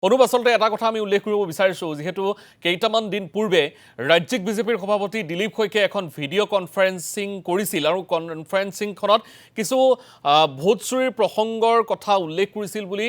অনুপ আচলতে এটা কথা আমি উল্লেখ কৰিব বিচাৰিছোঁ যেহেতু কেইটামান দিন পূৰ্বে ৰাজ্যিক বিজেপিৰ সভাপতি দিলীপ শইকীয়াই এখন ভিডিঅ' কনফাৰেন্সিং কৰিছিল আৰু কনফাৰেন্সিংখনত কিছু ভোট চুৰিৰ প্ৰসংগৰ কথা উল্লেখ কৰিছিল বুলি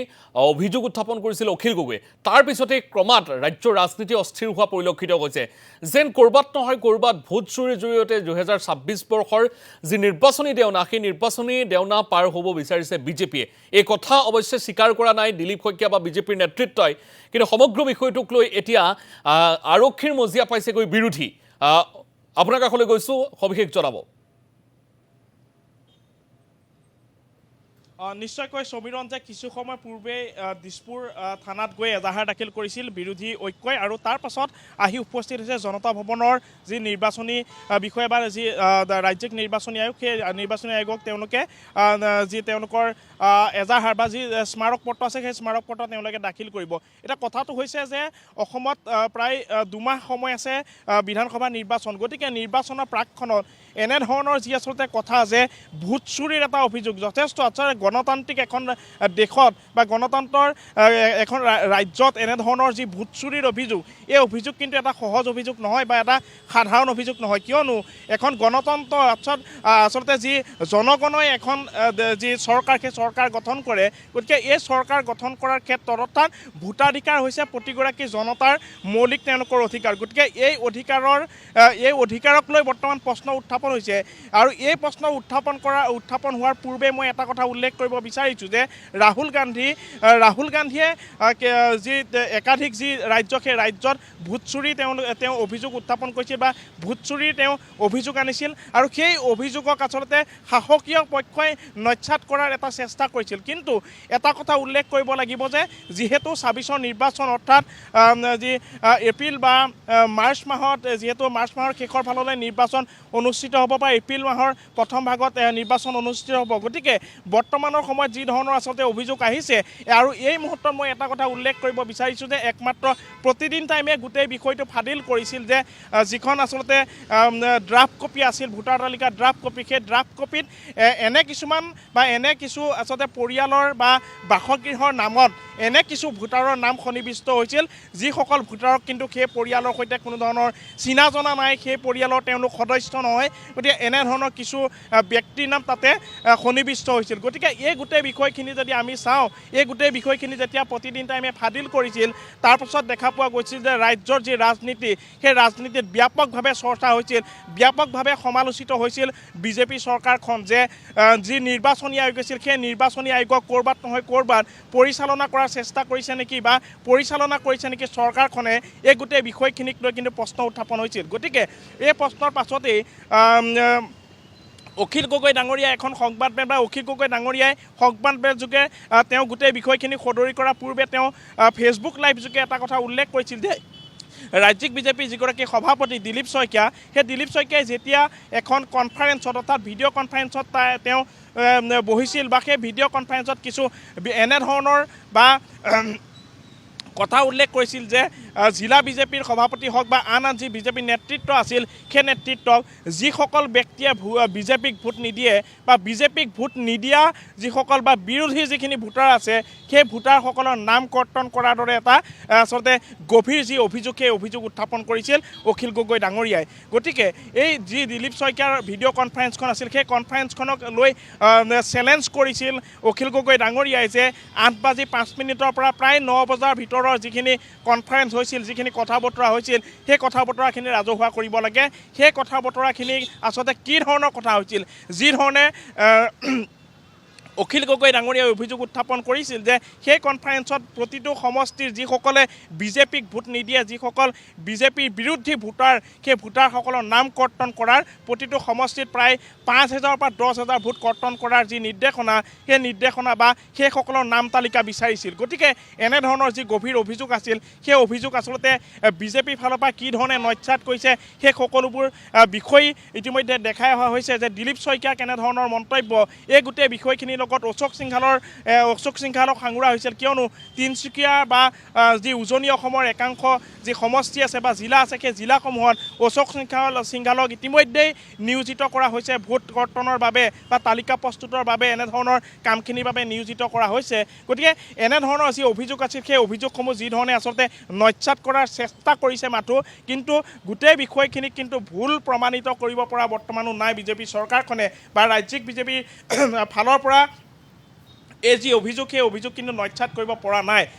অভিযোগ উত্থাপন কৰিছিল অখিল গগৈয়ে তাৰ পিছতে ক্ৰমাৎ ৰাজ্যৰ ৰাজনীতি অস্থিৰ হোৱা পৰিলক্ষিত হৈছে যেন কৰবাত নহয় কৰবাত ভোট চুৰিৰ জৰিয়তে 2026 বৰ্ষৰ যি নিৰ্বাচনী দেওনা সেই নিৰ্বাচনী দেওনা পাৰ হ'ব বিচাৰিছে বিজেপিয়ে এই কথা অৱশ্যে স্বীকাৰ কৰা নাই দিলীপ শইকীয়া বা বিজেপিৰ নেতৃত্ব কিন্তু সমগ্ৰ বিষয়টোক লৈ এতিয়া আৰক্ষীৰ মজিয়া পাইছেগৈ বিৰোধী আপোনাৰ কাষলৈ গৈছো সবিশেষ জনাব নিশ্চয়কৈ সমীৰণ যে কিছু সময় পূৰ্বে দিছপুৰ থানাত গৈ এজাহাৰ দাখিল কৰিছিল বিৰোধী ঐক্যই আৰু তাৰ পাছত আহি উপস্থিত হৈছে জনতা ভৱনৰ যি নিৰ্বাচনী বিষয় বা যি ৰাজ্যিক নিৰ্বাচনী আয়োগ সেই নিৰ্বাচনী আয়োগক তেওঁলোকে যি তেওঁলোকৰ এজাহাৰ বা যি স্মাৰক পত্ৰ আছে সেই স্মাৰক পত্ৰ তেওঁলোকে দাখিল কৰিব এটা কথাটো হৈছে যে অসমত প্ৰায় দুমাহ সময় আছে বিধানসভা নিৰ্বাচন গতিকে নিৰ্বাচনৰ প্ৰাকখনত এনেধৰণৰ যি আচলতে কথা যে ভোট চুৰিৰ এটা অভিযোগ যথেষ্ট আচলতে গণতান্ত্ৰিক এখন দেশত বা গণতন্ত্ৰৰ এখন ৰাজ্যত এনেধৰণৰ যি ভোট চুৰিৰ অভিযোগ এই অভিযোগ কিন্তু এটা সহজ অভিযোগ নহয় বা এটা সাধাৰণ অভিযোগ নহয় কিয়নো এখন গণতন্ত্ৰ আচলতে যি জনগণই এখন যি চৰকাৰ সেই চৰকাৰ গঠন কৰে গতিকে এই চৰকাৰ গঠন কৰাৰ ক্ষেত্ৰত অৰ্থাৎ ভোটাধিকাৰ হৈছে প্ৰতিগৰাকী জনতাৰ মৌলিক তেওঁলোকৰ অধিকাৰ গতিকে এই অধিকাৰক লৈ বৰ্তমান প্ৰশ্ন উত্থাপন হৈছে আৰু এই প্ৰশ্ন উত্থাপন হোৱাৰ পূৰ্বে মই এটা কথা উল্লেখ কৰিব বিচাৰিছোঁ যে ৰাহুল গান্ধীয়ে যি একাধিক যি ৰাজ্য সেই ৰাজ্যত ভোট চুৰি তেওঁ অভিযোগ উত্থাপন কৰিছিল বা ভোট চুৰিৰ তেওঁ অভিযোগ আনিছিল আৰু সেই অভিযোগক আচলতে শাসকীয় পক্ষই নস্যাৎ কৰাৰ এটা চেষ্টা কৰিছিল কিন্তু এটা কথা উল্লেখ কৰিব লাগিব যে যিহেতু ২৬ৰ নিৰ্বাচন অৰ্থাৎ যি এপ্ৰিল বা মাৰ্চ মাহত যিহেতু মাৰ্চ মাহৰ শেষৰ ফাললৈ নিৰ্বাচন অনুষ্ঠিত হ'ব বা এপ্ৰিল মাহৰ প্ৰথম ভাগত নিৰ্বাচন অনুষ্ঠিত হ'ব গতিকে বৰ্তমানৰ সময়ত যি ধৰণৰ আচলতে অভিযোগ আহিছে আৰু এই মুহূৰ্তত মই এটা কথা উল্লেখ কৰিব বিচাৰিছোঁ যে একমাত্ৰ প্ৰতিদিন টাইমে গোটেই বিষয়টো ফাদিল কৰিছিল যে যিখন আচলতে ড্ৰাফ্ট কপি আছিল ভোটাৰ তালিকাৰ ড্ৰাফ্ট কপি সেই ড্ৰাফ্ট কপিত এনে কিছু আচলতে পৰিয়ালৰ বা বাসগৃহৰ নামত এনে কিছু ভোটাৰৰ নাম সন্নিৱিষ্ট হৈছিল যিসকল ভোটাৰক কিন্তু সেই পৰিয়ালৰ সৈতে কোনো ধৰণৰ চিনা জনা নাই সেই পৰিয়ালৰ তেওঁলোক সদস্য নহয় গতিকে এনেধৰণৰ কিছু ব্যক্তিৰ নাম তাতে সন্নিৱিষ্ট হৈছিল গতিকে এই গোটেই বিষয়খিনি যদি আমি চাওঁ এই গোটেই বিষয়খিনি যেতিয়া প্ৰতিদিন টাইমে ফাদিল কৰিছিল তাৰপাছত দেখা পোৱা গৈছিল যে ৰাজ্যৰ যি ৰাজনীতি সেই ৰাজনীতিত ব্যাপকভাৱে চৰ্চা হৈছিল ব্যাপকভাৱে সমালোচিত হৈছিল বিজেপি চৰকাৰখন যে যি নিৰ্বাচনী আয়োগ আছিল সেই নিৰ্বাচনী আয়োগক ক'ৰবাত নহয় ক'ৰবাত পৰিচালনা কৰাৰ চেষ্টা কৰিছে নেকি বা পৰিচালনা কৰিছে নেকি চৰকাৰখনে এই গোটেই বিষয়খিনিক লৈ কিন্তু প্ৰশ্ন উত্থাপন হৈছিল গতিকে এই প্ৰশ্নৰ পাছতেই অখিল গগৈ ডাঙৰীয়াই এখন সংবাদমেল বা অখিল গগৈ ডাঙৰীয়াই সংবাদমেল যোগে তেওঁ গোটেই বিষয়খিনি সদৰি কৰাৰ পূৰ্বে তেওঁ ফেচবুক লাইভ যোগে এটা কথা উল্লেখ কৰিছিল যে ৰাজ্যিক বিজেপিৰ যিগৰাকী সভাপতি দিলীপ শইকীয়া সেই দিলীপ শইকীয়াই যেতিয়া এখন কনফাৰেন্সত অৰ্থাৎ ভিডিঅ' কনফাৰেন্সত তেওঁ বহিছিল বা সেই ভিডিঅ' কনফাৰেন্সত কিছু এনেধৰণৰ বা কথা উল্লেখ কৰিছিল যে জিলা বিজেপিৰ সভাপতি হওক বা আন যি বিজেপিৰ নেতৃত্ব আছিল সেই নেতৃত্বক যিসকল ব্যক্তিয়ে বিজেপিক ভোট নিদিয়ে বা বিজেপিক ভোট নিদিয়া যিসকল বা বিৰোধী যিখিনি ভোটাৰ আছে সেই ভোটাৰসকলৰ নাম কৰ্তন কৰাৰ দৰে এটা আচলতে গভীৰ যি অভিযোগ সেই অভিযোগ উত্থাপন কৰিছিল অখিল গগৈ ডাঙৰীয়াই গতিকে এই যি দিলীপ শইকীয়াৰ ভিডিঅ' কনফাৰেন্সখন আছিল সেই কনফাৰেন্সখনক লৈ চেলেঞ্জ কৰিছিল অখিল গগৈ ডাঙৰীয়াই যে 8:05 পৰা প্ৰায় 9 বজাৰ ভিতৰত যিখিনি কনফাৰেন্স হৈছিল যিখিনি কথা বতৰা হৈছিল সেই কথা বতৰাখিনি ৰাজহুৱা কৰিব লাগে সেই কথা বতৰাখিনি আচলতে কি ধৰণৰ কথা হৈছিল যি ধৰণে অখিল গগৈ ডাঙৰীয়াই অভিযোগ উত্থাপন কৰিছিল যে সেই কনফাৰেন্সত প্ৰতিটো সমষ্টিৰ যিসকলে বিজেপিক ভোট নিদিয়ে যিসকল বিজেপিৰ বিৰোধী ভোটাৰ সেই ভোটাৰসকলৰ নাম কৰ্তন কৰাৰ প্ৰতিটো সমষ্টিত প্ৰায় 5,000 পৰা 10,000 ভোট কৰ্তন কৰাৰ যি নিৰ্দেশনা সেই নিৰ্দেশনা বা সেইসকলৰ নাম তালিকা বিচাৰিছিল গতিকে এনেধৰণৰ যি গভীৰ অভিযোগ আছিল সেই অভিযোগ আচলতে বিজেপিৰ ফালৰ পৰা কি ধৰণে নস্যাৎ কৰিছে সেই সকলোবোৰ বিষয় ইতিমধ্যে দেখাই অহা হৈছে যে দিলীপ শইকীয়া কেনেধৰণৰ মন্তব্য এই গোটেই বিষয়খিনি লগত অশোক সিংঘালক সাঙুৰা হৈছিল কিয়নো তিনিচুকীয়া বা যি উজনি অসমৰ একাংশ যি সমষ্টি আছে বা জিলা আছে সেই জিলাসমূহত অশোক সিংঘালক ইতিমধ্যেই নিয়োজিত কৰা হৈছে ভোট কৰ্তনৰ বাবে বা তালিকা প্ৰস্তুতৰ বাবে এনেধৰণৰ কামখিনিৰ বাবে নিয়োজিত কৰা হৈছে গতিকে এনেধৰণৰ যি অভিযোগ আছিল সেই অভিযোগসমূহ যি ধৰণে আচলতে নস্যাৎ কৰাৰ চেষ্টা কৰিছে মাথো কিন্তু গোটেই বিষয়খিনিক কিন্তু ভুল প্ৰমাণিত কৰিব পৰা বৰ্তমানো নাই বিজেপি চৰকাৰখনে বা ৰাজ্যিক বিজেপিৰ ফালৰ পৰা এই যি অভিযোগ সেই অভিযোগ কিন্তু নস্যাৎ কৰিব পৰা নাই